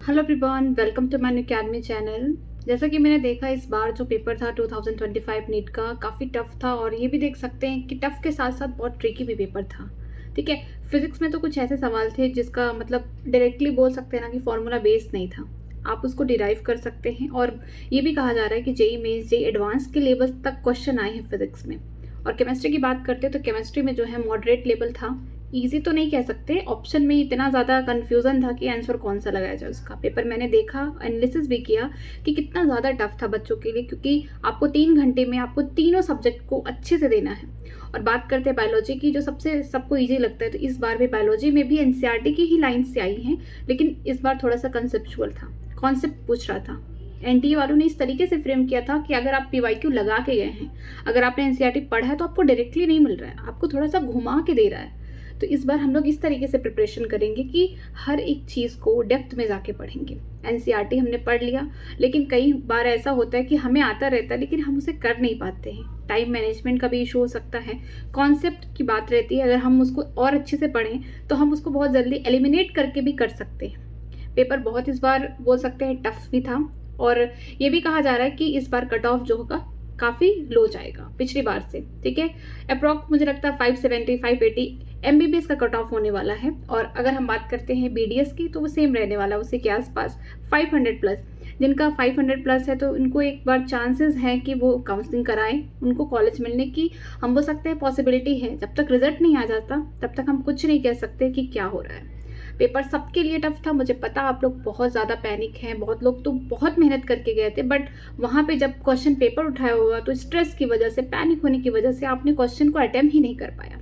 Hello everyone, welcome to my academy channel. जैसा कि मैंने देखा इस बार जो पेपर था 2025 नीट का काफ़ी टफ था और ये भी देख सकते हैं कि टफ के साथ साथ बहुत ट्रिकी भी पेपर था। ठीक है, फिजिक्स में तो कुछ ऐसे सवाल थे जिसका मतलब डायरेक्टली बोल सकते हैं ना कि फॉर्मूला बेस्ड नहीं था, आप उसको डिराइव कर सकते हैं। और ये भी कहा जा रहा है कि जेई मेंस जेई एडवांस के लेवल तक क्वेश्चन आए हैं फिजिक्स में। और केमिस्ट्री की बात करते हैं तो केमिस्ट्री में जो है मॉडरेट लेवल था, ईजी तो नहीं कह सकते, ऑप्शन में इतना ज़्यादा कन्फ्यूज़न था कि आंसर कौन सा लगाया जाए उसका। पेपर मैंने देखा, एनालिसिस भी किया कि कितना ज़्यादा टफ था बच्चों के लिए, क्योंकि आपको 3 घंटे में आपको तीनों सब्जेक्ट को अच्छे से देना है। और बात करते हैं बायोलॉजी की, जो सबसे सबको ईजी लगता है, तो इस बार भी बायोलॉजी में भी एनसीईआरटी की ही लाइन से आई हैं, लेकिन इस बार थोड़ा सा कंसेप्चुअल था, कॉन्सेप्ट पूछ रहा था। एनटीए वालों ने इस तरीके से फ्रेम किया था कि अगर आप पीवाईक्यू लगा के गए हैं, अगर आपने एनसीईआरटी पढ़ा है तो आपको डायरेक्टली नहीं मिल रहा है, आपको थोड़ा सा घुमा के दे रहा है। तो इस बार हम लोग इस तरीके से प्रिपरेशन करेंगे कि हर एक चीज़ को डेप्थ में जाके पढ़ेंगे। एनसीईआरटी हमने पढ़ लिया, लेकिन कई बार ऐसा होता है कि हमें आता रहता है लेकिन हम उसे कर नहीं पाते हैं। टाइम मैनेजमेंट का भी इशू हो सकता है, कॉन्सेप्ट की बात रहती है, अगर हम उसको और अच्छे से पढ़ें तो हम उसको बहुत जल्दी एलिमिनेट करके भी कर सकते हैं। पेपर बहुत इस बार बोल सकते हैं टफ भी था, और ये भी कहा जा रहा है कि इस बार कट ऑफ जो होगा काफ़ी लो जाएगा पिछली बार से। ठीक है, अप्रॉक्स मुझे लगता है 570 580 एमबीबीएस का कट ऑफ होने वाला है। और अगर हम बात करते हैं बीडीएस की तो वो सेम रहने वाला है, उसी के आसपास 500 प्लस। जिनका 500 प्लस है तो उनको एक बार चांसेस है कि वो काउंसलिंग कराएं, उनको कॉलेज मिलने की हम बोल सकते हैं पॉसिबिलिटी है। जब तक रिजल्ट नहीं आ जाता तब तक हम कुछ नहीं कह सकते कि क्या हो रहा है। पेपर सबके लिए टफ था, मुझे पता आप लोग बहुत ज़्यादा पैनिक हैं, बहुत लोग तो बहुत मेहनत करके गए थे, बट वहाँ पे जब क्वेश्चन पेपर उठाया हुआ तो स्ट्रेस की वजह से, पैनिक होने की वजह से आपने क्वेश्चन को अटेम्प्ट ही नहीं कर पाया।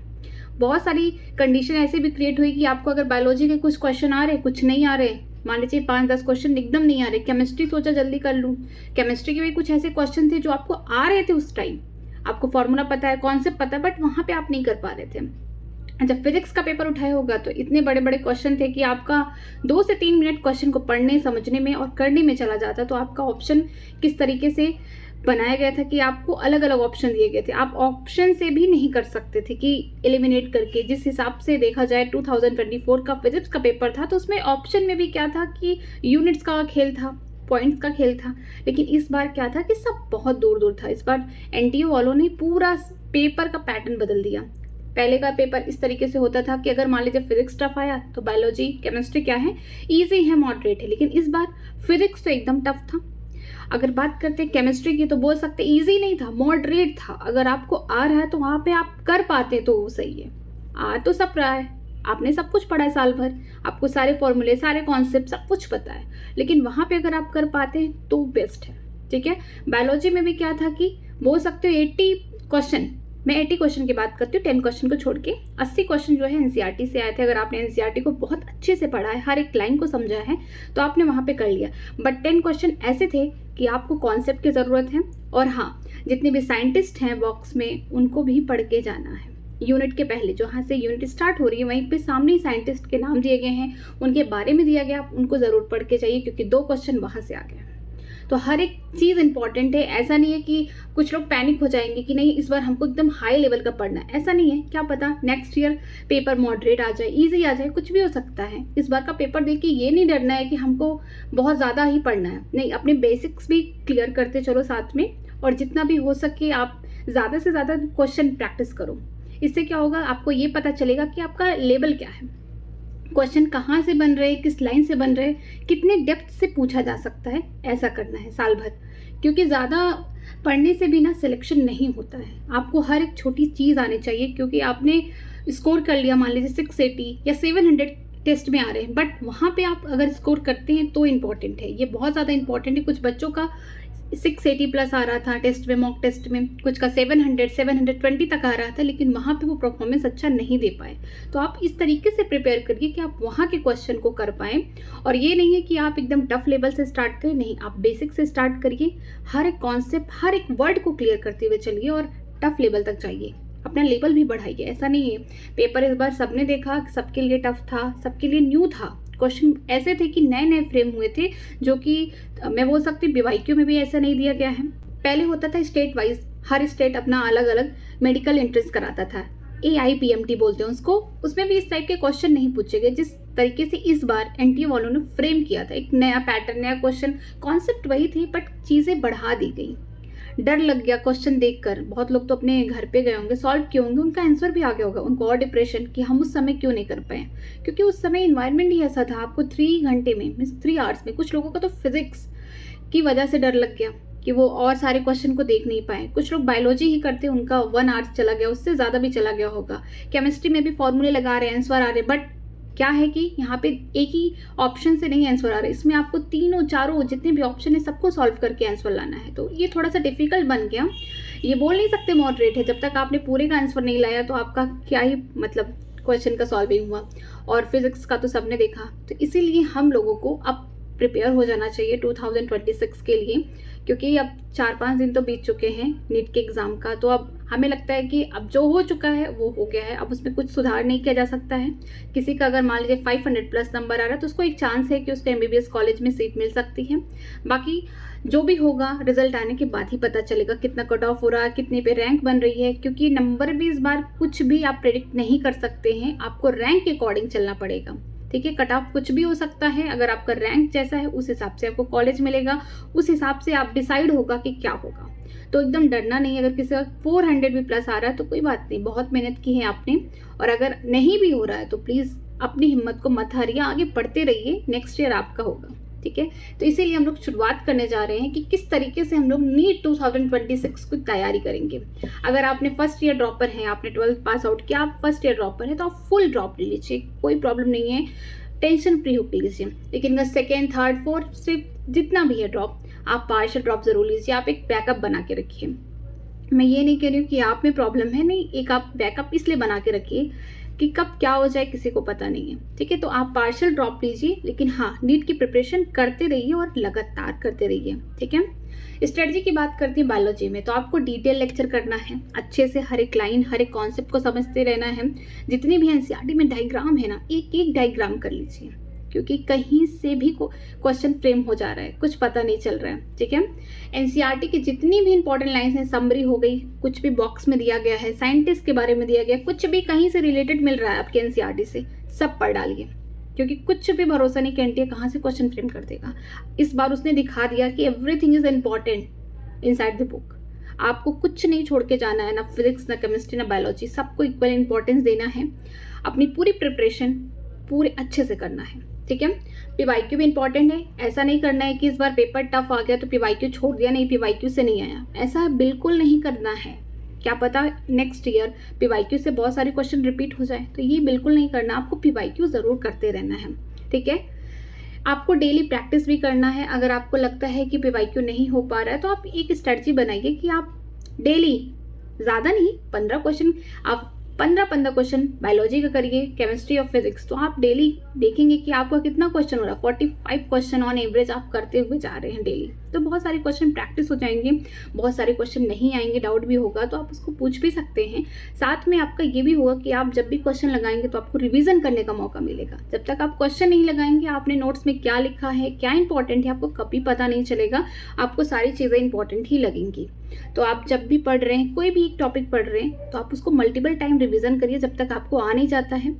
बहुत सारी कंडीशन ऐसे भी क्रिएट हुई कि आपको अगर बायोलॉजी के कुछ क्वेश्चन आ रहे, कुछ नहीं आ रहे, मान लीजिए 5-10 क्वेश्चन एकदम नहीं आ रहे। केमिस्ट्री सोचा जल्दी कर लूँ, केमिस्ट्री के भी कुछ ऐसे क्वेश्चन थे जो आपको आ रहे थे उस टाइम, आपको फॉर्मूला पता है, कॉन्सेप्ट पता है, बट वहाँ पे आप नहीं कर पा रहे थे। जब फिजिक्स का पेपर उठाया होगा तो इतने बड़े बड़े क्वेश्चन थे कि आपका 2 से 3 मिनट क्वेश्चन को पढ़ने, समझने में और करने में चला जाता। तो आपका ऑप्शन किस तरीके से बनाया गया था कि आपको अलग अलग ऑप्शन दिए गए थे, आप ऑप्शन से भी नहीं कर सकते थे कि एलिमिनेट करके। जिस हिसाब से देखा जाए 2024 का फिजिक्स का पेपर था तो उसमें ऑप्शन में भी क्या था कि यूनिट्स का खेल था, पॉइंट्स का खेल था। लेकिन इस बार क्या था कि सब बहुत दूर दूर था। इस बार एनटीए वालों ने पूरा पेपर का पैटर्न बदल दिया। पहले का पेपर इस तरीके से होता था कि अगर मान लीजिए फिजिक्स टफ आया तो बायोलॉजी केमिस्ट्री क्या है, इजी है, मॉडरेट है। लेकिन इस बार फिजिक्स तो एकदम टफ था। अगर बात करते हैं केमिस्ट्री की तो बोल सकते इजी नहीं था, मॉडरेट था। अगर आपको आ रहा है तो वहाँ पे आप कर पाते तो वो सही है। आ तो सब रहा है, आपने सब कुछ पढ़ा है साल भर, आपको सारे फॉर्मूले, सारे कॉन्सेप्ट सब कुछ पता है, लेकिन वहाँ पे अगर आप कर पाते हैं तो बेस्ट है। ठीक है, बायोलॉजी में भी क्या था कि बोल सकते हो 80 क्वेश्चन, मैं 80 क्वेश्चन की बात करती हूँ, 10 क्वेश्चन को छोड़ के 80 क्वेश्चन जो है एनसीईआरटी से आए थे। अगर आपने एनसीईआरटी को बहुत अच्छे से पढ़ा है, हर एक लाइन को समझा है, तो आपने वहाँ पे कर लिया। बट 10 क्वेश्चन ऐसे थे कि आपको कॉन्सेप्ट की ज़रूरत है, और हाँ, जितने भी साइंटिस्ट हैं बॉक्स में उनको भी पढ़ के जाना है। यूनिट के पहले जहाँ से यूनिट स्टार्ट हो रही है वहीं पे सामने ही साइंटिस्ट के नाम दिए गए हैं, उनके बारे में दिया गया, आप उनको ज़रूर पढ़ के चाहिए, क्योंकि 2 क्वेश्चन वहाँ से आ गए। तो हर एक चीज़ इंपॉर्टेंट है। ऐसा नहीं है कि कुछ लोग पैनिक हो जाएंगे कि नहीं इस बार हमको एकदम हाई लेवल का पढ़ना है, ऐसा नहीं है। क्या पता नेक्स्ट ईयर पेपर मॉडरेट आ जाए, इजी आ जाए, कुछ भी हो सकता है। इस बार का पेपर देख के ये नहीं डरना है कि हमको बहुत ज़्यादा ही पढ़ना है, नहीं, अपने बेसिक्स भी क्लियर करते चलो साथ में, और जितना भी हो सके आप ज़्यादा से ज़्यादा क्वेश्चन प्रैक्टिस करो। इससे क्या होगा, आपको ये पता चलेगा कि आपका लेवल क्या है, क्वेश्चन कहाँ से बन रहे, किस लाइन से बन रहे, कितने डेप्थ से पूछा जा सकता है। ऐसा करना है साल भर, क्योंकि ज़्यादा पढ़ने से भी ना सिलेक्शन नहीं होता है। आपको हर एक छोटी चीज़ आनी चाहिए, क्योंकि आपने स्कोर कर लिया, मान लीजिए 680 या 700 टेस्ट में आ रहे हैं, बट वहाँ पे आप अगर स्कोर करते हैं तो इम्पॉर्टेंट है, ये बहुत ज़्यादा इंपॉर्टेंट है। कुछ बच्चों का 680 प्लस आ रहा था टेस्ट में, मॉक टेस्ट में, कुछ का 700 720 तक आ रहा था, लेकिन वहाँ पे वो परफॉर्मेंस अच्छा नहीं दे पाए। तो आप इस तरीके से प्रिपेयर करिए कि आप वहाँ के क्वेश्चन को कर पाएँ। और ये नहीं है कि आप एकदम टफ लेवल से स्टार्ट करें, नहीं, आप बेसिक से स्टार्ट करिए, हर एक कॉन्सेप्ट, हर एक वर्ड को क्लियर करते हुए चलिए और टफ लेवल तक जाइए, अपना लेवल भी बढ़ाइए। ऐसा नहीं है, पेपर इस बार सबने देखा, सबके लिए टफ था, सबके लिए न्यू था। क्वेश्चन ऐसे थे कि नए नए फ्रेम हुए थे, जो कि मैं बोल सकती हूँ बीवाईक्यू में भी ऐसा नहीं दिया गया है। पहले होता था स्टेट वाइज, हर स्टेट अपना अलग अलग मेडिकल एंट्रेंस कराता था, AIPMT बोलते हैं उसको, उसमें भी इस टाइप के क्वेश्चन नहीं पूछे गए। जिस तरीके से इस बार एनटीए वालों ने फ्रेम किया था, एक नया पैटर्न, नया क्वेश्चन, कॉन्सेप्ट वही थे बट चीज़ें बढ़ा दी गई। डर लग गया क्वेश्चन देखकर, बहुत लोग तो अपने घर पे गए होंगे, सॉल्व किए होंगे, उनका आंसर भी आ गया होगा, उनको और डिप्रेशन कि हम उस समय क्यों नहीं कर पाए, क्योंकि उस समय इन्वायरमेंट ही ऐसा था। आपको 3 घंटे में मीन्स 3 आवर्स में, कुछ लोगों का तो फिजिक्स की वजह से डर लग गया कि वो और सारे क्वेश्चन को देख नहीं पाए। कुछ लोग बायोलॉजी ही करते, उनका 1 आवर्स चला गया, उससे ज़्यादा भी चला गया होगा। केमिस्ट्री में भी फॉर्मूले लगा रहे हैं, आंसर आ रहे, बट क्या है कि यहाँ पे एक ही ऑप्शन से नहीं आंसर आ रहा है, इसमें आपको तीनों चारों जितने भी ऑप्शन है सबको सॉल्व करके आंसर लाना है। तो ये थोड़ा सा डिफिकल्ट बन गया। ये बोल नहीं सकते मॉडरेट है, जब तक आपने पूरे का आंसर नहीं लाया तो आपका क्या ही मतलब क्वेश्चन का सॉल्विंग हुआ। और फिजिक्स का तो सबने देखा, तो इसीलिए हम लोगों को अब प्रिपेयर हो जाना चाहिए 2026 के लिए, क्योंकि अब 4-5 दिन तो बीत चुके हैं नीट के एग्ज़ाम का। तो अब हमें लगता है कि अब जो हो चुका है वो हो गया है, अब उसमें कुछ सुधार नहीं किया जा सकता है। किसी का अगर मान लीजिए 500+ नंबर आ रहा है तो उसको एक चांस है कि उसको MBBS कॉलेज में सीट मिल सकती है। बाकी जो भी होगा रिजल्ट आने के बाद ही पता चलेगा कितना कट ऑफ हो रहा है, कितने पे रैंक बन रही है, क्योंकि नंबर भी इस बार कुछ भी आप प्रेडिक्ट नहीं कर सकते हैं, आपको रैंक के अकॉर्डिंग चलना पड़ेगा। ठीक है, कट ऑफ कुछ भी हो सकता है, अगर आपका रैंक जैसा है उस हिसाब से आपको कॉलेज मिलेगा, उस हिसाब से आप डिसाइड होगा कि क्या होगा। तो एकदम डरना नहीं, अगर किसी का 400 भी प्लस आ रहा है तो कोई बात नहीं, बहुत मेहनत की है आपने। और अगर नहीं भी हो रहा है तो प्लीज़ अपनी हिम्मत को मत हारिए, आगे पढ़ते रहिए, नेक्स्ट ईयर आपका होगा। ठीक है, तो इसीलिए हम लोग शुरुआत करने जा रहे हैं कि किस तरीके से हम लोग नीट 2026 की तैयारी करेंगे। अगर आपने फर्स्ट ईयर ड्रॉपर हैं, आपने 12th पास आउट किया, आप फर्स्ट ईयर ड्रॉपर हैं तो आप फुल ड्रॉप ले लीजिए, कोई प्रॉब्लम नहीं है, टेंशन फ्री होकर लीजिए। लेकिन अगर सेकेंड, थर्ड, फोर्थ, सिर्फ जितना भी है ड्रॉप, आप पार्शियल ड्रॉप जरूर लीजिए, आप एक बैकअप बना के रखिए। मैं ये नहीं कह रही हूँ कि आप में प्रॉब्लम है, नहीं, एक आप बैकअप इसलिए बना के रखिए कि कब क्या हो जाए किसी को पता नहीं है। ठीक है, तो आप पार्शियल ड्रॉप लीजिए, लेकिन हाँ नीट की प्रिपरेशन करते रहिए और लगातार करते रहिए। ठीक है, स्ट्रेटजी की बात करती हैं बायोलॉजी में, तो आपको डिटेल लेक्चर करना है, अच्छे से हर एक लाइन, हर एक कॉन्सेप्ट को समझते रहना है। जितनी भी एनसीईआरटी में डायग्राम है ना, एक एक डायग्राम कर लीजिए, क्योंकि कहीं से भी क्वेश्चन फ्रेम हो जा रहा है, कुछ पता नहीं चल रहा है। ठीक है, एनसीईआरटी की जितनी भी इंपॉर्टेंट लाइंस हैं, समरी हो गई, कुछ भी बॉक्स में दिया गया है, साइंटिस्ट के बारे में दिया गया, कुछ भी कहीं से रिलेटेड मिल रहा है आपके एनसीईआरटी से, सब पढ़ डालिए, क्योंकि कुछ भी भरोसा नहीं कि एनटीए कहाँ से क्वेश्चन फ्रेम कर देगा। इस बार उसने दिखा दिया कि everything is important inside the book, आपको कुछ नहीं छोड़ के जाना है, ना फिजिक्स, ना केमिस्ट्री, ना बायोलॉजी, सबको इक्वल इंपॉर्टेंस देना है। अपनी पूरी प्रिपरेशन पूरे अच्छे से करना है। ठीक है, पीवाईक्यू भी इंपॉर्टेंट है, ऐसा नहीं करना है कि इस बार पेपर टफ आ गया तो पीवाईक्यू छोड़ दिया, नहीं पीवाईक्यू से नहीं आया, ऐसा बिल्कुल नहीं करना है। क्या पता नेक्स्ट ईयर पीवाईक्यू से बहुत सारे क्वेश्चन रिपीट हो जाए, तो ये बिल्कुल नहीं करना, आपको पीवाईक्यू ज़रूर करते रहना है। ठीक है, आपको डेली प्रैक्टिस भी करना है। अगर आपको लगता है कि पीवाईक्यू नहीं हो पा रहा है तो आप एक स्ट्रेटजी बनाइए कि आप डेली, ज़्यादा नहीं, 15 क्वेश्चन, आप 15 क्वेश्चन बायोलॉजी का करिए, केमिस्ट्री और फिजिक्स, तो आप डेली देखेंगे कि आपका कितना क्वेश्चन हो रहा है। 45 क्वेश्चन ऑन एवरेज आप करते हुए जा रहे हैं डेली, तो बहुत सारे क्वेश्चन प्रैक्टिस हो जाएंगे, बहुत सारे क्वेश्चन नहीं आएंगे, डाउट भी होगा तो आप उसको पूछ भी सकते हैं। साथ में आपका ये भी होगा कि आप जब भी क्वेश्चन लगाएंगे तो आपको रिविजन करने का मौका मिलेगा। जब तक आप क्वेश्चन नहीं लगाएंगे, आपने नोट्स में क्या लिखा है, क्या इंपॉर्टेंट है, आपको कभी पता नहीं चलेगा, आपको सारी चीज़ें इंपॉर्टेंट ही लगेंगी। तो आप जब भी पढ़ रहे हैं, कोई भी एक टॉपिक पढ़ रहे हैं, तो आप उसको मल्टीपल टाइम रिवीजन करिए जब तक आपको आ नहीं जाता है।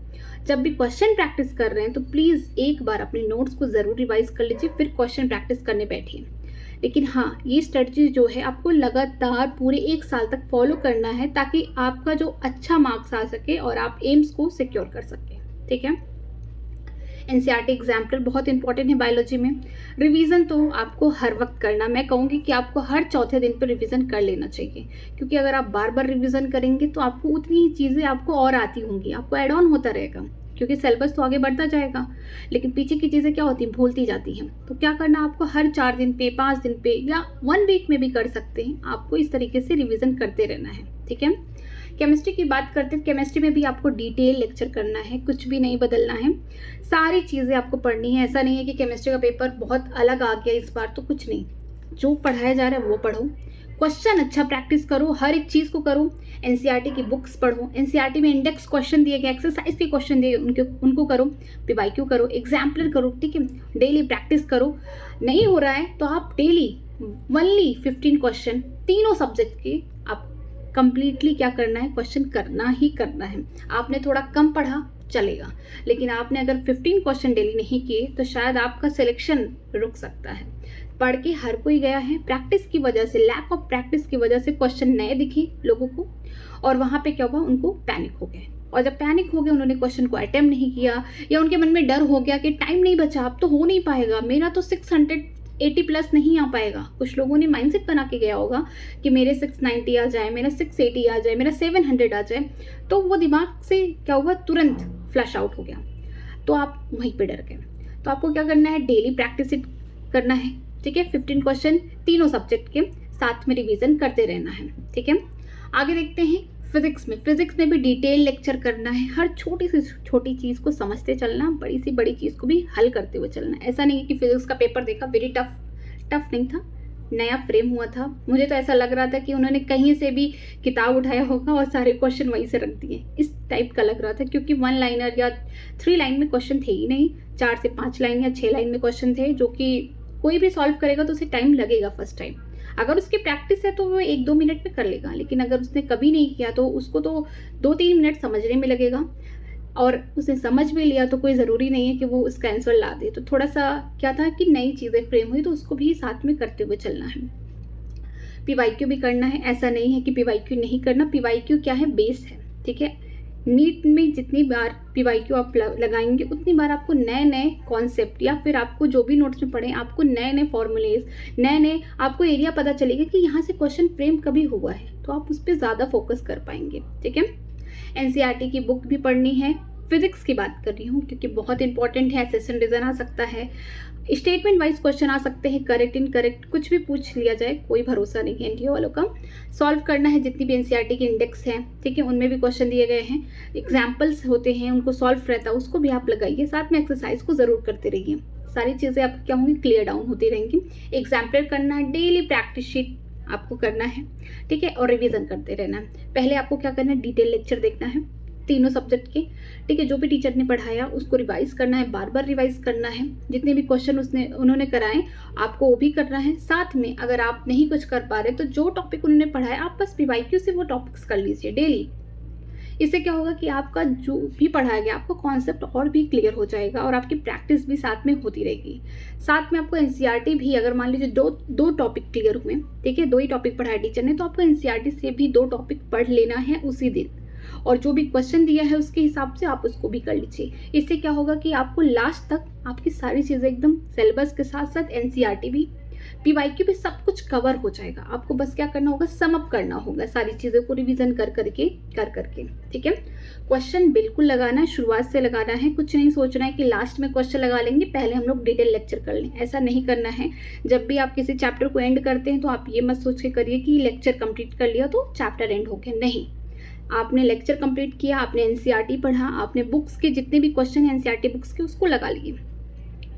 जब भी क्वेश्चन प्रैक्टिस कर रहे हैं तो प्लीज़ एक बार अपने नोट्स को ज़रूर रिवाइज कर लीजिए, फिर क्वेश्चन प्रैक्टिस करने बैठिए। लेकिन हाँ, ये स्ट्रेटजी जो है आपको लगातार पूरे 1 साल तक फॉलो करना है, ताकि आपका जो अच्छा मार्क्स आ सके और आप एम्स को सिक्योर कर सकें। ठीक है, एनसीईआरटी एग्जाम्पल बहुत इंपॉर्टेंट है बायोलॉजी में। रिवीजन तो आपको हर वक्त करना, मैं कहूँगी कि आपको हर चौथे दिन पर रिवीजन कर लेना चाहिए, क्योंकि अगर आप बार बार रिवीजन करेंगे तो आपको उतनी ही चीज़ें आपको और आती होंगी, आपको एड ऑन होता रहेगा, क्योंकि सिलेबस तो आगे बढ़ता जाएगा, लेकिन पीछे की चीज़ें क्या होती हैं, भूलती जाती हैं। तो क्या करना, आपको हर 4 दिन पे, 5 दिन पे या 1 वीक में भी कर सकते हैं, आपको इस तरीके से रिवीजन करते रहना है। ठीक है, केमिस्ट्री की बात करते हैं, केमिस्ट्री में भी आपको डिटेल लेक्चर करना है, कुछ भी नहीं बदलना है, सारी चीज़ें आपको पढ़नी है। ऐसा नहीं है कि केमिस्ट्री का पेपर बहुत अलग आ गया इस बार, तो कुछ नहीं, जो पढ़ाया जा रहा है वो पढ़ो, क्वेश्चन अच्छा प्रैक्टिस करो, हर एक चीज़ को करो, एनसीईआरटी की बुक्स पढ़ो, एनसीईआरटी में इंडेक्स क्वेश्चन दिए गए, एक्सरसाइज के क्वेश्चन दिए उनको करो, पीवाईक्यू करो, एग्जाम्पलर करो। ठीक है, डेली प्रैक्टिस करो। नहीं हो रहा है तो आप डेली ओनली 15 क्वेश्चन तीनों सब्जेक्ट के आप कंप्लीटली क्या करना है, क्वेश्चन करना ही करना है। आपने थोड़ा कम पढ़ा चलेगा। लेकिन आपने अगर 15 क्वेश्चन डेली नहीं किए तो शायद आपका सिलेक्शन रुक सकता है। पढ़ के हर कोई गया है, प्रैक्टिस की वजह से, लैक ऑफ प्रैक्टिस की वजह से क्वेश्चन नए दिखे लोगों को, और वहाँ पे क्या हुआ, उनको पैनिक हो गए। और जब पैनिक हो गए, उन्होंने क्वेश्चन को अटेम्प्ट नहीं किया, या उनके मन में डर हो गया कि टाइम नहीं बचा, अब तो हो नहीं पाएगा, मेरा तो 680 प्लस नहीं आ पाएगा। कुछ लोगों ने माइंडसेट बना के गया होगा कि मेरे 690 आ जाए, मेरा 680 आ जाए, मेरा 700 आ जाए, तो वो दिमाग से क्या हुआ, तुरंत फ्लश आउट हो गया, तो आप वहीं पे डर गए। तो आपको क्या करना है, डेली प्रैक्टिस करना है, ठीक है। 15 क्वेश्चन तीनों सब्जेक्ट के साथ में रिवीजन करते रहना है, ठीक है। आगे देखते हैं फिजिक्स में भी डिटेल लेक्चर करना है, हर छोटी सी छोटी चीज़ को समझते चलना, बड़ी सी बड़ी चीज़ को भी हल करते हुए चलना। ऐसा नहीं है कि फिजिक्स का पेपर देखा वेरी टफ नहीं था, नया फ्रेम हुआ था, मुझे तो ऐसा लग रहा था कि उन्होंने कहीं से भी किताब उठाया होगा और सारे क्वेश्चन वहीं से रख दिए, इस टाइप का लग रहा था, क्योंकि 1 लाइनर या 3 लाइन में क्वेश्चन थे ही नहीं, 4 से 5 लाइन या 6 लाइन में क्वेश्चन थे, जो कि कोई भी सॉल्व करेगा तो उसे टाइम लगेगा फर्स्ट टाइम। अगर उसकी प्रैक्टिस है तो वो 1-2 मिनट में कर लेगा, लेकिन अगर उसने कभी नहीं किया तो उसको तो 2-3 मिनट समझने में लगेगा, और उसने समझ भी लिया तो कोई ज़रूरी नहीं है कि वो उसका आंसर ला दे। तो थोड़ा सा क्या था कि नई चीज़ें फ्रेम हुई, तो उसको भी साथ में करते हुए चलना है। PYQ भी करना है, ऐसा नहीं है कि PYQ नहीं करना, PYQ क्या है, बेस है, ठीक है। नीट में जितनी बार PYQ आप लगाएंगे उतनी बार आपको नए नए कॉन्सेप्ट, या फिर आपको जो भी नोट्स में पढ़े, आपको नए नए फॉर्मूलेज, नए आपको एरिया पता चलेगा कि यहाँ से क्वेश्चन फ्रेम कभी हुआ है, तो आप उस पर ज़्यादा फोकस कर पाएंगे, ठीक है। NCERT की बुक भी पढ़नी है। फिजिक्स की बात कर रही हूँ क्योंकि बहुत इंपॉर्टेंट है, सेशन रीजन आ सकता है, स्टेटमेंट वाइज क्वेश्चन आ सकते हैं, करेक्ट इनकरेक्ट कुछ भी पूछ लिया जाए, कोई भरोसा नहीं है NTO वालों का। सॉल्व करना है जितनी भी NCERT की इंडेक्स हैं, ठीक है, उनमें भी क्वेश्चन दिए गए हैं, एग्जाम्पल्स होते हैं, उनको सॉल्व रहता है, उसको भी आप लगाइए, साथ में एक्सरसाइज को ज़रूर करते रहिए, सारी चीज़ें आपको क्या होंगी, क्लियर डाउन होती रहेंगी। एग्जाम्पल करना है, डेली प्रैक्टिस शीट आपको करना है, ठीक है, और रिवीजन करते रहना है। पहले आपको क्या करना है, डिटेल लेक्चर देखना है तीनों सब्जेक्ट के, ठीक है, जो भी टीचर ने पढ़ाया उसको रिवाइज करना है, बार बार रिवाइज करना है, जितने भी क्वेश्चन उन्होंने कराए आपको वो भी करना है। साथ में अगर आप नहीं कुछ कर पा रहे तो जो टॉपिक उन्होंने पढ़ाया आप बस PYQ से वो टॉपिक्स कर लीजिए डेली। इससे क्या होगा कि आपका जो भी पढ़ाया गया आपको कॉन्सेप्ट और भी क्लियर हो जाएगा, और आपकी प्रैक्टिस भी साथ में होती रहेगी। साथ में आपको NCERT भी, अगर मान लीजिए दो टॉपिक क्लियर हुए, ठीक है, 2 ही टॉपिक पढ़ाया टीचर ने, तो आपको NCERT से भी 2 टॉपिक पढ़ लेना है उसी दिन, और जो भी क्वेश्चन दिया है उसके हिसाब से आप उसको भी कर लीजिए। इससे क्या होगा कि आपको लास्ट तक आपकी सारी चीज़ें एकदम सिलेबस के साथ साथ NCERT भी, PYQ भी सब कुछ कवर हो जाएगा। आपको बस क्या करना होगा, सम अप करना होगा सारी चीज़ों को रिवीजन कर करके, ठीक है। क्वेश्चन बिल्कुल लगाना है, शुरुआत से लगाना है, कुछ नहीं सोचना है कि लास्ट में क्वेश्चन लगा लेंगे, पहले हम लोग डिटेल लेक्चर कर लें, ऐसा नहीं करना है। जब भी आप किसी चैप्टर को एंड करते हैं तो आप ये मत सोच के करिए कि लेक्चर कंप्लीट कर लिया तो चैप्टर एंड हो गया, नहीं। आपने लेक्चर कंप्लीट किया, आपने NCERT पढ़ा, आपने बुक्स के जितने भी क्वेश्चन हैं NCERT बुक्स के उसको लगा लिए,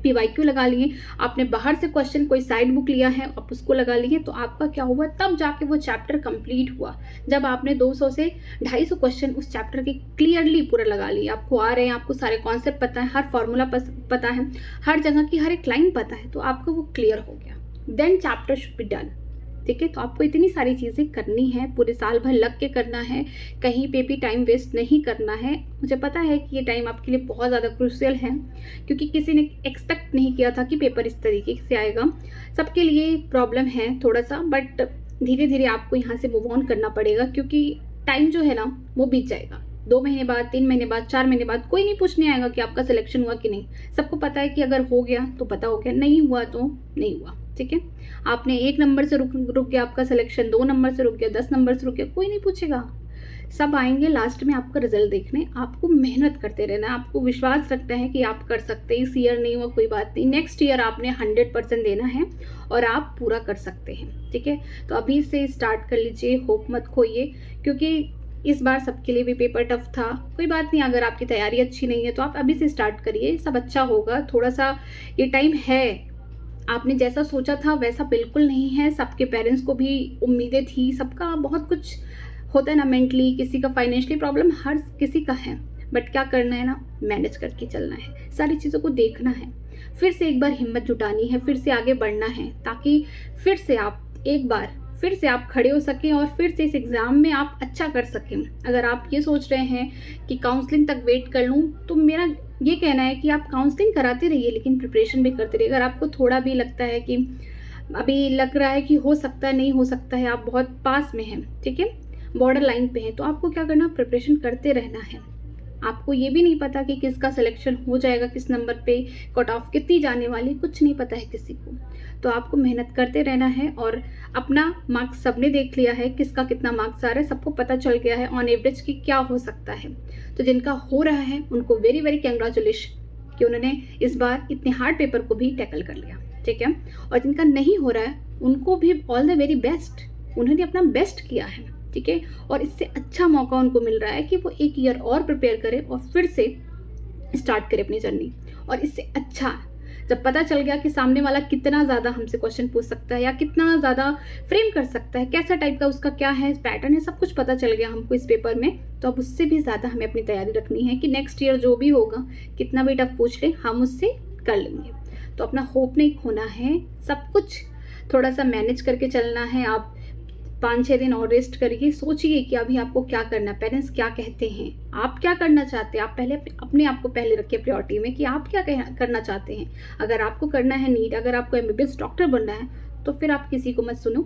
PYQ लगा लिए, आपने बाहर से क्वेश्चन कोई साइड बुक लिया है आप उसको लगा लिए, तो आपका क्या हुआ, तब जाके वो चैप्टर कंप्लीट हुआ जब आपने 200 से 250 क्वेश्चन उस चैप्टर के क्लियरली पूरा लगा लिए, आपको आ रहे हैं, आपको सारे कॉन्सेप्ट पता है, हर फॉर्मूला पता है, हर जगह की हर एक लाइन पता है, तो आपका वो क्लियर हो गया, then chapter should be done, ठीक है। तो आपको इतनी सारी चीज़ें करनी है, पूरे साल भर लग के करना है, कहीं पे भी टाइम वेस्ट नहीं करना है। मुझे पता है कि ये टाइम आपके लिए बहुत ज़्यादा क्रूशियल है, क्योंकि किसी ने एक्सपेक्ट नहीं किया था कि पेपर इस तरीके से आएगा, सबके लिए प्रॉब्लम है थोड़ा सा, बट धीरे धीरे आपको यहाँ से मूव ऑन करना पड़ेगा, क्योंकि टाइम जो है ना वो बीत जाएगा। 2 महीने बाद, 3 महीने बाद, 4 महीने बाद कोई नहीं पूछने आएगा कि आपका सिलेक्शन हुआ कि नहीं। सबको पता है कि अगर हो गया तो पता हो गया, नहीं हुआ तो नहीं हुआ, ठीक है। आपने 1 नंबर से रुक गया आपका सिलेक्शन, 2 नंबर से रुक गया, 10 नंबर से रुक गया, कोई नहीं पूछेगा। सब आएंगे लास्ट में आपका रिजल्ट देखने। आपको मेहनत करते रहना है, आपको विश्वास रखना है कि आप कर सकते हैं। इस ईयर नहीं हुआ कोई बात नहीं, नेक्स्ट ईयर आपने 100% देना है और आप पूरा कर सकते हैं, ठीक है। तो अभी से स्टार्ट कर लीजिए, होप मत खोइए, क्योंकि इस बार सबके लिए भी पेपर टफ था। कोई बात नहीं, अगर आपकी तैयारी अच्छी नहीं है तो आप अभी से स्टार्ट करिए, सब अच्छा होगा। थोड़ा सा ये टाइम है, आपने जैसा सोचा था वैसा बिल्कुल नहीं है। सबके पेरेंट्स को भी उम्मीदें थी, सबका बहुत कुछ होता है ना, मेंटली किसी का फाइनेंशियली प्रॉब्लम हर किसी का है, बट क्या करना है ना, मैनेज करके चलना है, सारी चीज़ों को देखना है, फिर से एक बार हिम्मत जुटानी है, फिर से आगे बढ़ना है, ताकि फिर से आप एक बार फिर से आप खड़े हो सकें और फिर से इस एग्ज़ाम में आप अच्छा कर सकें। अगर आप ये सोच रहे हैं कि काउंसलिंग तक वेट कर लूँ, तो मेरा ये कहना है कि आप काउंसलिंग कराते रहिए लेकिन प्रिपरेशन भी करते रहिए। अगर आपको थोड़ा भी लगता है कि अभी लग रहा है कि हो सकता है, नहीं हो सकता है, आप बहुत पास में हैं, ठीक है, बॉर्डर लाइन पे हैं, तो आपको क्या करना, प्रिपरेशन करते रहना है। आपको ये भी नहीं पता कि किसका सिलेक्शन हो जाएगा, किस नंबर पे, कट ऑफ कितनी जाने वाली, कुछ नहीं पता है किसी को। तो आपको मेहनत करते रहना है और अपना मार्क्स सबने देख लिया है, किसका कितना मार्क्स आ रहा है, सबको पता चल गया है ऑन एवरेज कि क्या हो सकता है। तो जिनका हो रहा है उनको वेरी वेरी कंग्रेचुलेशन कि उन्होंने इस बार इतने हार्ड पेपर को भी टैकल कर लिया, ठीक है। और जिनका नहीं हो रहा है उनको भी ऑल द वेरी बेस्ट, उन्होंने अपना बेस्ट किया है, ठीक है। और इससे अच्छा मौका उनको मिल रहा है कि वो 1 ईयर और प्रिपेयर करें और फिर से स्टार्ट करें अपनी जर्नी। और इससे अच्छा, जब पता चल गया कि सामने वाला कितना ज़्यादा हमसे क्वेश्चन पूछ सकता है या कितना ज़्यादा फ्रेम कर सकता है, कैसा टाइप का उसका क्या है, पैटर्न है, सब कुछ पता चल गया हमको इस पेपर में, तो अब उससे भी ज़्यादा हमें अपनी तैयारी रखनी है कि नेक्स्ट ईयर जो भी होगा, कितना भी टफ पूछ ले, हम उससे कर लेंगे। तो अपना होप नहीं खोना है, सब कुछ थोड़ा सा मैनेज करके चलना है। आप 5-6 दिन और रेस्ट करिए, सोचिए कि अभी आपको क्या करना है, पेरेंट्स क्या कहते हैं, आप क्या करना चाहते हैं। आप पहले अपने आप को पहले रखिए प्रायोरिटी में कि आप क्या करना चाहते हैं। अगर आपको करना है नीट, अगर आपको MBBS डॉक्टर बनना है, तो फिर आप किसी को मत सुनो।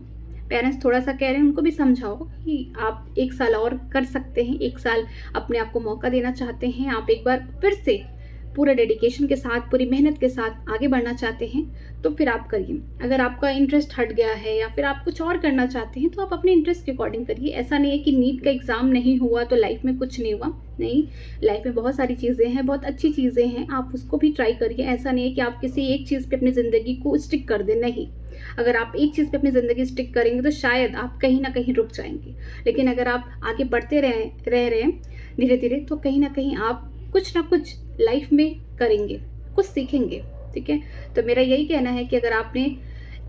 पेरेंट्स थोड़ा सा कह रहे हैं, उनको भी समझाओ कि आप 1 साल और कर सकते हैं, 1 साल अपने आप को मौका देना चाहते हैं, आप एक बार फिर से पूरे डेडिकेशन के साथ, पूरी मेहनत के साथ आगे बढ़ना चाहते हैं, तो फिर आप करिए। अगर आपका इंटरेस्ट हट गया है या फिर आप कुछ और करना चाहते हैं, तो आप अपने इंटरेस्ट के अकॉर्डिंग करिए। ऐसा नहीं है कि नीट का एग्ज़ाम नहीं हुआ तो लाइफ में कुछ नहीं हुआ, नहीं, लाइफ में बहुत सारी चीज़ें हैं, बहुत अच्छी चीज़ें हैं, आप उसको भी ट्राई करिए। ऐसा नहीं है कि आप किसी एक चीज़ पे अपनी ज़िंदगी को स्टिक कर दें, नहीं। अगर आप एक चीज़ पे अपनी ज़िंदगी स्टिक करेंगे तो शायद आप कहीं ना कहीं रुक जाएंगे, लेकिन अगर आप आगे बढ़ते रह रहे हैं धीरे धीरे, तो कहीं ना कहीं आप कुछ ना कुछ लाइफ में करेंगे, कुछ सीखेंगे, ठीक है। तो मेरा यही कहना है कि अगर आपने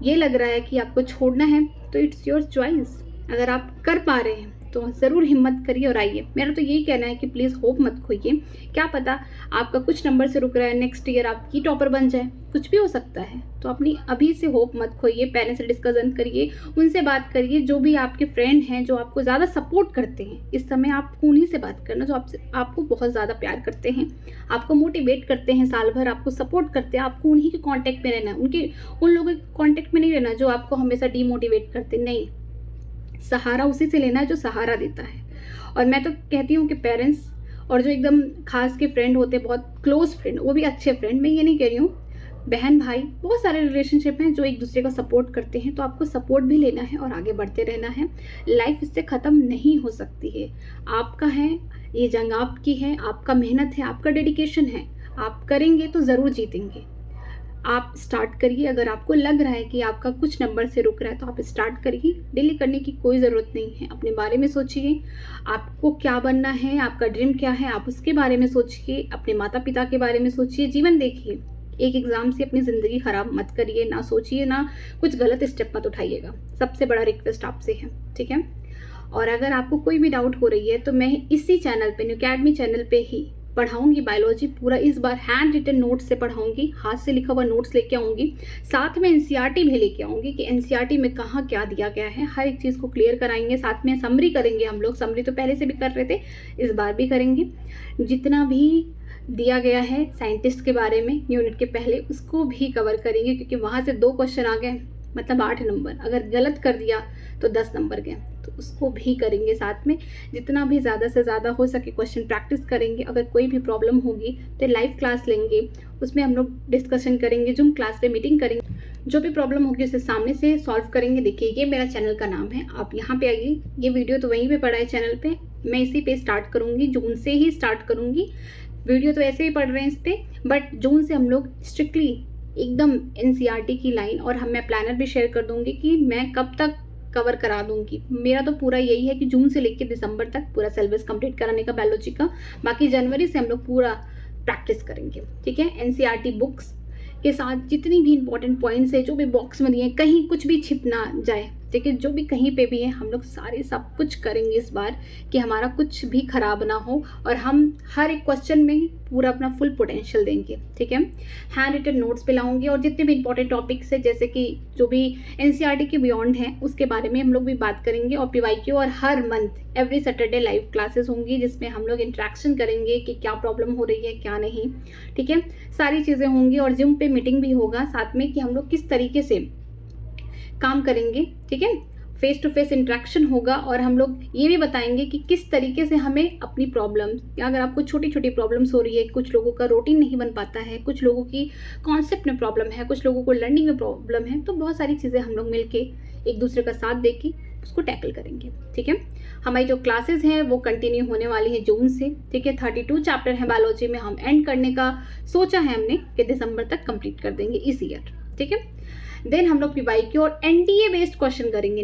ये लग रहा है कि आपको छोड़ना है, तो इट्स योर चॉइस। अगर आप कर पा रहे हैं तो ज़रूर हिम्मत करिए और आइए। मेरा तो यही कहना है कि प्लीज़ होप मत खोइए। क्या पता आपका कुछ नंबर से रुक रहा है, नेक्स्ट ईयर आपकी टॉपर बन जाए, कुछ भी हो सकता है। तो अपनी अभी से होप मत खोइए, पेरेंट्स से डिस्कशन करिए, उनसे बात करिए, जो भी आपके फ्रेंड हैं जो आपको ज़्यादा सपोर्ट करते हैं इस समय, आपको उन्हीं से बात करना जो आपको बहुत ज़्यादा प्यार करते हैं, आपको मोटिवेट करते हैं, साल भर आपको सपोर्ट करते हैं। आपको उन्हीं के कॉन्टैक्ट में रहना है, उन लोगों के कॉन्टैक्ट में नहीं रहना जो आपको हमेशा डीमोटिवेट करते, नहीं। सहारा उसी से लेना है जो सहारा देता है। और मैं तो कहती हूँ कि पेरेंट्स और जो एकदम खास के फ्रेंड होते हैं, बहुत क्लोज फ्रेंड, वो भी अच्छे फ्रेंड, मैं ये नहीं कह रही हूँ, बहन भाई, बहुत सारे रिलेशनशिप हैं जो एक दूसरे का सपोर्ट करते हैं। तो आपको सपोर्ट भी लेना है और आगे बढ़ते रहना है। लाइफ इससे ख़त्म नहीं हो सकती है, आपका है ये जंग, आपकी है, आपका मेहनत है, आपका डेडिकेशन है, आप करेंगे तो ज़रूर जीतेंगे। आप स्टार्ट करिए। अगर आपको लग रहा है कि आपका कुछ नंबर से रुक रहा है तो आप स्टार्ट करिए। डिले करने की कोई ज़रूरत नहीं है। अपने बारे में सोचिए, आपको क्या बनना है, आपका ड्रीम क्या है, आप उसके बारे में सोचिए, अपने माता पिता के बारे में सोचिए, जीवन देखिए। एक एग्ज़ाम से अपनी ज़िंदगी ख़राब मत करिए, ना सोचिए, ना कुछ गलत स्टेप मत उठाइएगा। सबसे बड़ा रिक्वेस्ट आपसे है, ठीक है। और अगर आपको कोई भी डाउट हो रही है तो मैं इसी चैनल पे, न्यू अकेडमी चैनल पे ही पढ़ाऊंगी बायोलॉजी पूरा। इस बार हैंड रिटन नोट्स से पढ़ाऊंगी, हाथ से लिखा हुआ नोट्स लेके आऊंगी, साथ में एनसीईआरटी भी लेके आऊंगी कि एनसीईआरटी में कहाँ क्या दिया गया है, हर एक चीज़ को क्लियर कराएंगे। साथ में समरी करेंगे हम लोग, समरी तो पहले से भी कर रहे थे, इस बार भी करेंगे। जितना भी दिया गया है साइंटिस्ट के बारे में यूनिट के पहले, उसको भी कवर करेंगे, क्योंकि वहाँ से 2 क्वेश्चन आ गए, मतलब 8 नंबर। अगर गलत कर दिया तो 10 नंबर गए, तो उसको भी करेंगे साथ में। जितना भी ज़्यादा से ज़्यादा हो सके क्वेश्चन प्रैक्टिस करेंगे। अगर कोई भी प्रॉब्लम होगी तो लाइव क्लास लेंगे, उसमें हम लोग डिस्कशन करेंगे, जूम क्लास पे मीटिंग करेंगे, जो भी प्रॉब्लम होगी उसे सामने से सॉल्व करेंगे। देखिए, ये मेरा चैनल का नाम है, आप यहाँ पे आइए। ये वीडियो तो वहीं पे पड़ा है चैनल पे, मैं इसी पे स्टार्ट करूँगी, जून से ही स्टार्ट करूँगी। वीडियो तो ऐसे ही पढ़ रहे हैं इस पर, बट जून से हम लोग स्ट्रिक्टली एकदम एनसीईआरटी की लाइन, और मैं प्लानर भी शेयर कर दूँगी कि मैं कब तक कवर करा दूंगी। मेरा तो पूरा यही है कि जून से लेकर दिसंबर तक पूरा सिलेबस कंप्लीट कराने का बायोलॉजी का। बाकी जनवरी से हम लोग पूरा प्रैक्टिस करेंगे, ठीक है। एनसीईआरटी बुक्स के साथ जितनी भी इंपॉर्टेंट पॉइंट्स है, जो भी बॉक्स में दिए, कहीं कुछ भी छिप ना जाए, ठीक है। जो भी कहीं पे भी है हम लोग सारे सब कुछ करेंगे इस बार कि हमारा कुछ भी खराब ना हो और हम हर एक क्वेश्चन में पूरा अपना फुल पोटेंशियल देंगे, ठीक है। हैंड रिटन नोट्स पे लाऊंगी और जितने भी इंपॉर्टेंट टॉपिक्स है जैसे कि जो भी एनसीईआरटी के बियॉन्ड हैं उसके बारे में हम लोग भी बात करेंगे। और पीवाईक्यू और हर month every Saturday live classes होंगी जिसमें हम लोग इंटरेक्शन करेंगे कि क्या प्रॉब्लम हो रही है क्या नहीं, ठीक है। सारी चीज़ें होंगी और जिम पे मीटिंग भी होगा साथ में कि हम लोग किस तरीके से काम करेंगे, ठीक है। फेस टू फेस इंटरेक्शन होगा और हम लोग ये भी बताएंगे कि किस तरीके से हमें अपनी प्रॉब्लम, अगर आपको छोटी छोटी प्रॉब्लम्स हो रही है, कुछ लोगों का रूटीन नहीं बन पाता है, कुछ लोगों की कॉन्सेप्ट में प्रॉब्लम है, कुछ लोगों को लर्निंग में प्रॉब्लम है, तो बहुत सारी चीज़ें हम लोग मिलके एक दूसरे का साथ दे के उसको टैकल करेंगे, ठीक है। हमारी जो क्लासेस हैं वो कंटिन्यू होने वाली है जून से, ठीक है। 32 चैप्टर है बायोलॉजी में, हम एंड करने का सोचा है हमने कि दिसंबर तक कंप्लीट कर देंगे इस ईयर, ठीक है। देन हम लोग पीवाईक्यू और एनटीए बेस्ड क्वेश्चन करेंगे।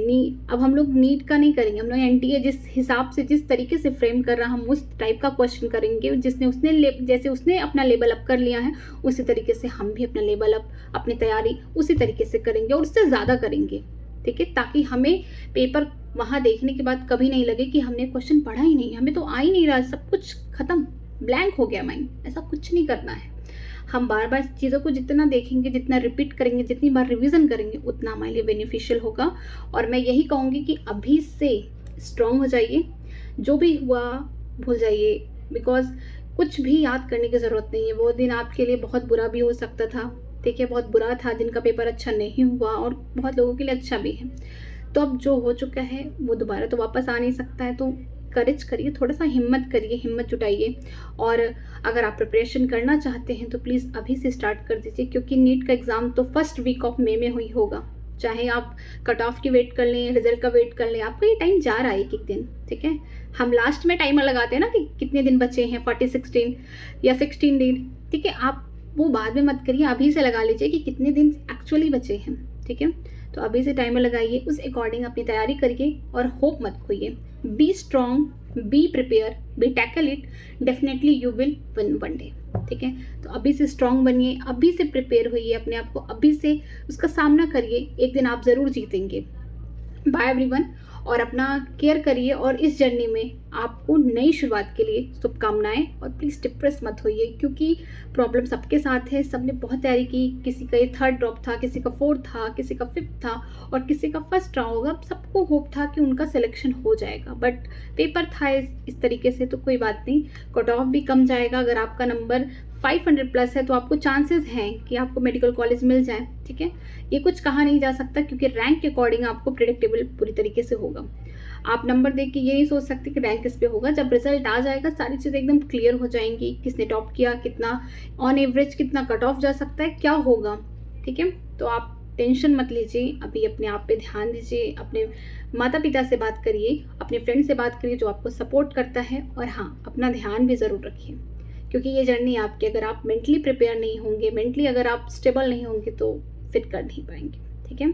अब हम लोग नीट का नहीं करेंगे, हम लोग एनटीए जिस हिसाब से जिस तरीके से फ्रेम कर रहा हम उस टाइप का क्वेश्चन करेंगे जैसे उसने अपना लेवल अप कर लिया है उसी तरीके से हम भी अपना लेवल अप, अपनी तैयारी उसी तरीके से करेंगे और उससे ज़्यादा करेंगे, ठीक है। ताकि हमें पेपर वहाँ देखने के बाद कभी नहीं लगे कि हमने क्वेश्चन पढ़ा ही नहीं, हमें तो आ ही नहीं रहा, सब कुछ खत्म, ब्लैंक हो गया माइंड। ऐसा कुछ नहीं करना है। हम बार बार चीज़ों को जितना देखेंगे, जितना रिपीट करेंगे, जितनी बार रिवीजन करेंगे उतना हमारे लिए बेनिफिशियल होगा। और मैं यही कहूँगी कि अभी से स्ट्रॉन्ग हो जाइए, जो भी हुआ भूल जाइए, बिकॉज कुछ भी याद करने की ज़रूरत नहीं है। वो दिन आपके लिए बहुत बुरा भी हो सकता था, ठीक है, बहुत बुरा था, जिनका पेपर अच्छा नहीं हुआ और बहुत लोगों के लिए अच्छा भी है। तो अब जो हो चुका है वो दोबारा तो वापस आ नहीं सकता है, तो करेज करिए, थोड़ा सा हिम्मत करिए, हिम्मत जुटाइए। और अगर आप प्रिपरेशन करना चाहते हैं तो प्लीज़ अभी से स्टार्ट कर दीजिए, क्योंकि नीट का एग्ज़ाम तो फर्स्ट वीक ऑफ मई में हुई होगा। चाहे आप कट ऑफ की वेट कर लें, रिजल्ट का वेट कर लें, आपका ये टाइम जा रहा है एक एक दिन, ठीक है। हम लास्ट में टाइमर लगाते हैं ना कि कितने दिन बचे हैं, 40, 16 या 16 दिन, ठीक है। आप वो बाद में मत करिए, अभी से लगा लीजिए कि कितने दिन एक्चुअली बचे हैं, ठीक है। तो अभी से टाइमर लगाइए, उस अकॉर्डिंग अपनी तैयारी करिए और होप मत खोइए। Be strong, be prepare, be tackle it, definitely you will win one day, ठीक है। तो अभी से स्ट्रॉन्ग बनिए, अभी से प्रिपेयर होइए, अपने आप को अभी से उसका सामना करिए, एक दिन आप ज़रूर जीतेंगे। बाय एवरीवन, और अपना केयर करिए और इस जर्नी में आपको नई शुरुआत के लिए शुभकामनाएं। और प्लीज़ डिप्रेस मत होइए, क्योंकि प्रॉब्लम सबके साथ है, सबने बहुत तैयारी की, किसी का ये 3rd ड्रॉप था, किसी का 4th था, किसी का 5th था और किसी का 1st रहा होगा। सबको होप था कि उनका सिलेक्शन हो जाएगा, बट पेपर था इस तरीके से, तो कोई बात नहीं, कट ऑफ भी कम जाएगा। अगर आपका नंबर 500 प्लस है तो आपको चांसेस हैं कि आपको मेडिकल कॉलेज मिल जाए, ठीक है। ये कुछ कहा नहीं जा सकता, क्योंकि रैंक के अकॉर्डिंग आपको प्रेडिक्टेबल पूरी तरीके से होगा। आप नंबर देख के ये नहीं सोच सकते कि रैंक किस पे होगा। जब रिजल्ट आ जाएगा सारी चीज़ें एकदम क्लियर हो जाएंगी, किसने टॉप किया, कितना ऑन एवरेज कितना कट ऑफ जा सकता है, क्या होगा, ठीक है। तो आप टेंशन मत लीजिए, अभी अपने आप पे ध्यान दीजिए, अपने माता पिता से बात करिए, अपने फ्रेंड से बात करिए जो आपको सपोर्ट करता है। और हाँ, अपना ध्यान भी ज़रूर रखिए, क्योंकि ये जर्नी आपकी, अगर आप मेंटली प्रिपेयर नहीं होंगे, मेंटली अगर आप स्टेबल नहीं होंगे तो फिट कर नहीं पाएंगे, ठीक है।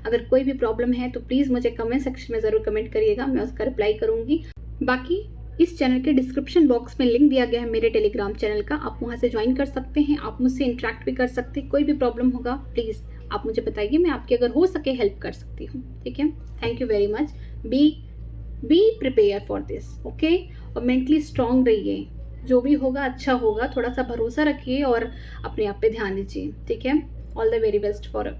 अगर कोई भी प्रॉब्लम है तो प्लीज़ मुझे कमेंट सेक्शन में ज़रूर कमेंट करिएगा, मैं उसका रिप्लाई करूँगी। बाकी इस चैनल के डिस्क्रिप्शन बॉक्स में लिंक दिया गया है मेरे टेलीग्राम चैनल का, आप वहाँ से ज्वाइन कर सकते हैं, आप मुझसे इंटरेक्ट भी कर सकते हैं। कोई भी प्रॉब्लम होगा प्लीज़ आप मुझे बताइए, मैं आपकी अगर हो सके हेल्प कर सकती हूँ, ठीक है। Thank you very much. Be prepare for this, okay. और मेंटली स्ट्रांग रहिए, जो भी होगा अच्छा होगा, थोड़ा सा भरोसा रखिए और अपने आप पे ध्यान दीजिए, ठीक है। All the very best for